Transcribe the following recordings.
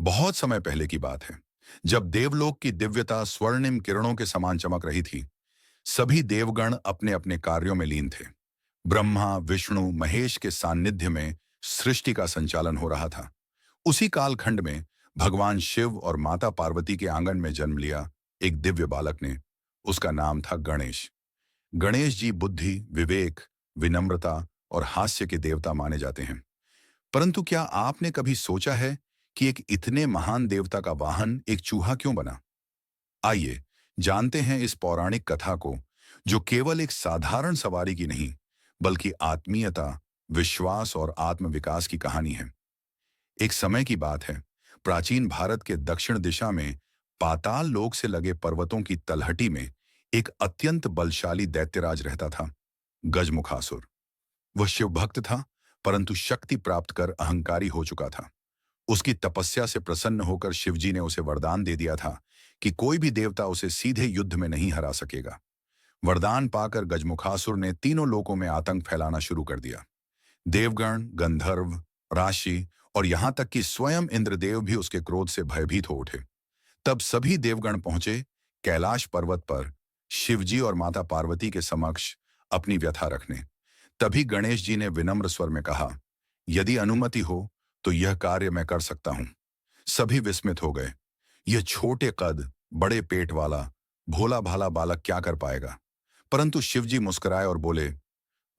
बहुत समय पहले की बात है, जब देवलोक की दिव्यता स्वर्णिम किरणों के समान चमक रही थी। सभी देवगण अपने अपने कार्यों में लीन थे। ब्रह्मा, विष्णु, महेश के सानिध्य में सृष्टि का संचालन हो रहा था। उसी कालखंड में भगवान शिव और माता पार्वती के आंगन में जन्म लिया एक दिव्य बालक ने। उसका नाम था गणेश। गणेश जी बुद्धि, विवेक, विनम्रता और हास्य के देवता माने जाते हैं। परंतु क्या आपने कभी सोचा है कि एक इतने महान देवता का वाहन एक चूहा क्यों बना? आइए जानते हैं इस पौराणिक कथा को, जो केवल एक साधारण सवारी की नहीं, बल्कि आत्मीयता, विश्वास और आत्मविकास की कहानी है। एक समय की बात है, प्राचीन भारत के दक्षिण दिशा में पाताल लोक से लगे पर्वतों की तलहटी में एक अत्यंत बलशाली दैत्यराज रहता था, गजमुखासुर। वह शिव भक्त था, परंतु शक्ति प्राप्त कर अहंकारी हो चुका था। उसकी तपस्या से प्रसन्न होकर शिवजी ने उसे वरदान दे दिया था कि कोई भी देवता उसे सीधे युद्ध में नहीं हरा सकेगा। वरदान पाकर गजमुखासुर ने तीनों लोकों में आतंक फैलाना शुरू कर दिया। देवगण, गंधर्व, राशि और यहां तक कि स्वयं इंद्रदेव भी उसके क्रोध से भयभीत हो उठे। तब सभी देवगण पहुंचे कैलाश पर्वत पर शिवजी और माता पार्वती के समक्ष अपनी व्यथा रखने। तभी गणेश जी ने विनम्र स्वर में कहा, यदि अनुमति हो तो यह कार्य मैं कर सकता हूं। सभी विस्मित हो गए। यह छोटे कद, बड़े पेट वाला भोला भाला बालक क्या कर पाएगा? परंतु शिवजी मुस्कुराए और बोले,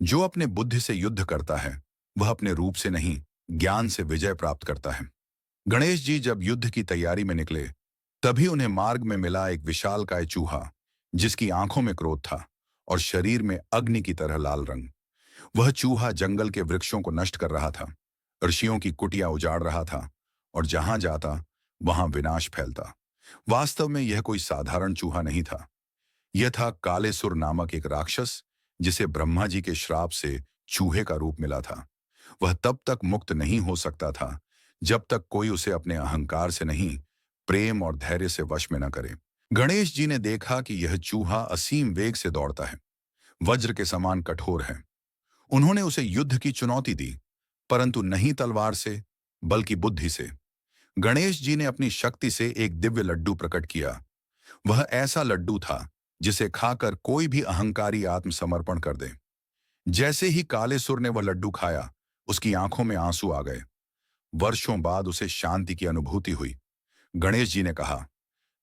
जो अपने बुद्धि से युद्ध करता है वह अपने रूप से नहीं, ज्ञान से विजय प्राप्त करता है। गणेश जी जब युद्ध की तैयारी में निकले, तभी उन्हें मार्ग में मिला एक विशालकाय चूहा, जिसकी आंखों में क्रोध था और शरीर में अग्नि की तरह लाल रंग। वह चूहा जंगल के वृक्षों को नष्ट कर रहा था, ऋषियों की कुटिया उजाड़ रहा था और जहां जाता वहां विनाश फैलता। वास्तव में यह कोई साधारण चूहा नहीं था। यह था कालेसुर नामक एक राक्षस, जिसे ब्रह्मा जी के श्राप से चूहे का रूप मिला था। वह तब तक मुक्त नहीं हो सकता था जब तक कोई उसे अपने अहंकार से नहीं, प्रेम और धैर्य से वश में न करे। गणेश जी ने देखा कि यह चूहा असीम वेग से दौड़ता है, वज्र के समान कठोर है। उन्होंने उसे युद्ध की चुनौती दी, परंतु नहीं तलवार से, बल्कि बुद्धि से। गणेश जी ने अपनी शक्ति से एक दिव्य लड्डू प्रकट किया। वह ऐसा लड्डू था जिसे खाकर कोई भी अहंकारी आत्मसमर्पण कर दे। जैसे ही कालेसुर ने वह लड्डू खाया, उसकी आंखों में आंसू आ गए। वर्षों बाद उसे शांति की अनुभूति हुई। गणेश जी ने कहा,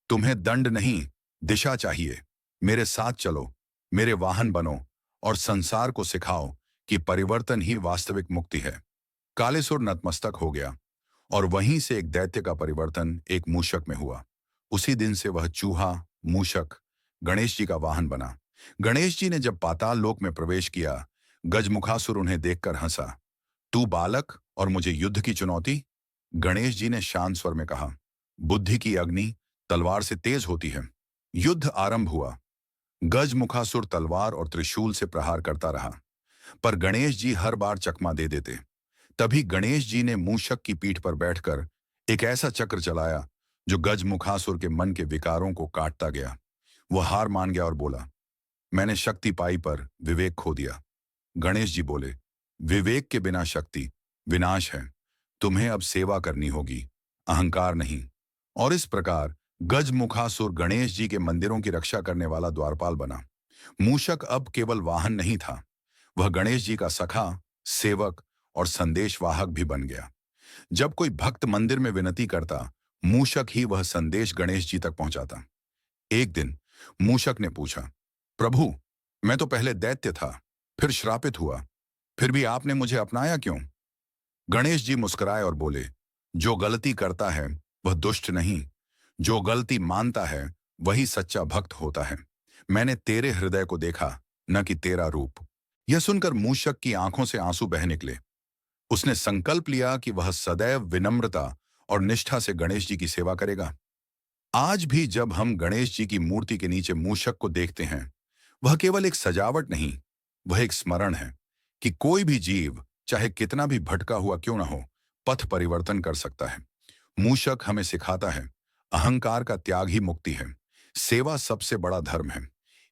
तुम्हें दंड नहीं, दिशा चाहिए। मेरे साथ चलो, मेरे वाहन बनो और संसार को सिखाओ कि परिवर्तन ही वास्तविक मुक्ति है। कालेसुर नतमस्तक हो गया और वहीं से एक दैत्य का परिवर्तन एक मूषक में हुआ। उसी दिन से वह चूहा, मूषक, गणेश जी का वाहन बना। गणेश जी ने जब पाताल लोक में प्रवेश किया, गजमुखासुर उन्हें देखकर हंसा। तू बालक और मुझे युद्ध की चुनौती? गणेश जी ने शांत स्वर में कहा, बुद्धि की अग्नि तलवार से तेज होती है। युद्ध आरंभ हुआ। गजमुखासुर तलवार और त्रिशूल से प्रहार करता रहा, पर गणेश जी हर बार चकमा दे देते। तभी गणेश जी ने मूषक की पीठ पर बैठकर एक ऐसा चक्र चलाया जो गजमुखासुर के मन के विकारों को काटता गया। वह हार मान गया और बोला, मैंने शक्ति पाई पर विवेक खो दिया। गणेश जी बोले, विवेक के बिना शक्ति विनाश है। तुम्हें अब सेवा करनी होगी, अहंकार नहीं। और इस प्रकार गजमुखासुर गणेश जी के मंदिरों की रक्षा करने वाला द्वारपाल बना। मूषक अब केवल वाहन नहीं था, वह गणेश जी का सखा, सेवक और संदेशवाहक भी बन गया। जब कोई भक्त मंदिर में विनती करता, मूषक ही वह संदेश गणेश जी तक पहुंचाता। एक दिन मूषक ने पूछा, प्रभु, मैं तो पहले दैत्य था, फिर श्रापित हुआ, फिर भी आपने मुझे अपनाया क्यों? गणेश जी मुस्कुराए और बोले, जो गलती करता है वह दुष्ट नहीं, जो गलती मानता है वही सच्चा भक्त होता है। मैंने तेरे हृदय को देखा, न कि तेरा रूप। यह सुनकर मूषक की आंखों से आंसू बह निकले। उसने संकल्प लिया कि वह सदैव विनम्रता और निष्ठा से गणेश जी की सेवा करेगा। आज भी जब हम गणेश जी की मूर्ति के नीचे मूषक को देखते हैं, वह केवल एक सजावट नहीं, वह एक स्मरण है कि कोई भी जीव, चाहे कितना भी भटका हुआ क्यों ना हो, पथ परिवर्तन कर सकता है। मूषक हमें सिखाता है, अहंकार का त्याग ही मुक्ति है। सेवा सबसे बड़ा धर्म है।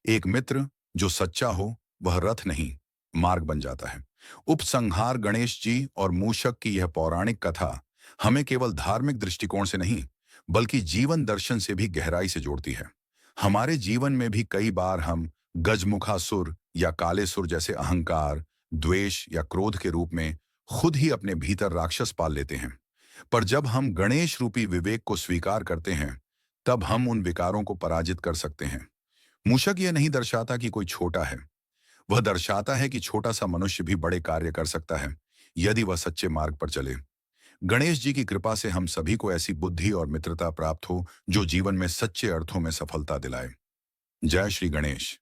एक मित्र जो सच्चा हो, वह रथ नहीं, मार्ग बन जाता है। उपसंहार, गणेश जी और मूषक की यह पौराणिक कथा हमें केवल धार्मिक दृष्टिकोण से नहीं, बल्कि जीवन दर्शन से भी गहराई से जोड़ती है। हमारे जीवन में भी कई बार हम गजमुखासुर या कालेसुर जैसे अहंकार, द्वेष या क्रोध के रूप में खुद ही अपने भीतर राक्षस पाल लेते हैं। पर जब हम गणेश रूपी विवेक को स्वीकार करते हैं, तब हम उन विकारों को पराजित कर सकते हैं। मूषक यह नहीं दर्शाता कि कोई छोटा है, वह दर्शाता है कि छोटा सा मनुष्य भी बड़े कार्य कर सकता है, यदि वह सच्चे मार्ग पर चले। गणेश जी की कृपा से हम सभी को ऐसी बुद्धि और मित्रता प्राप्त हो जो जीवन में सच्चे अर्थों में सफलता दिलाए। जय श्री गणेश।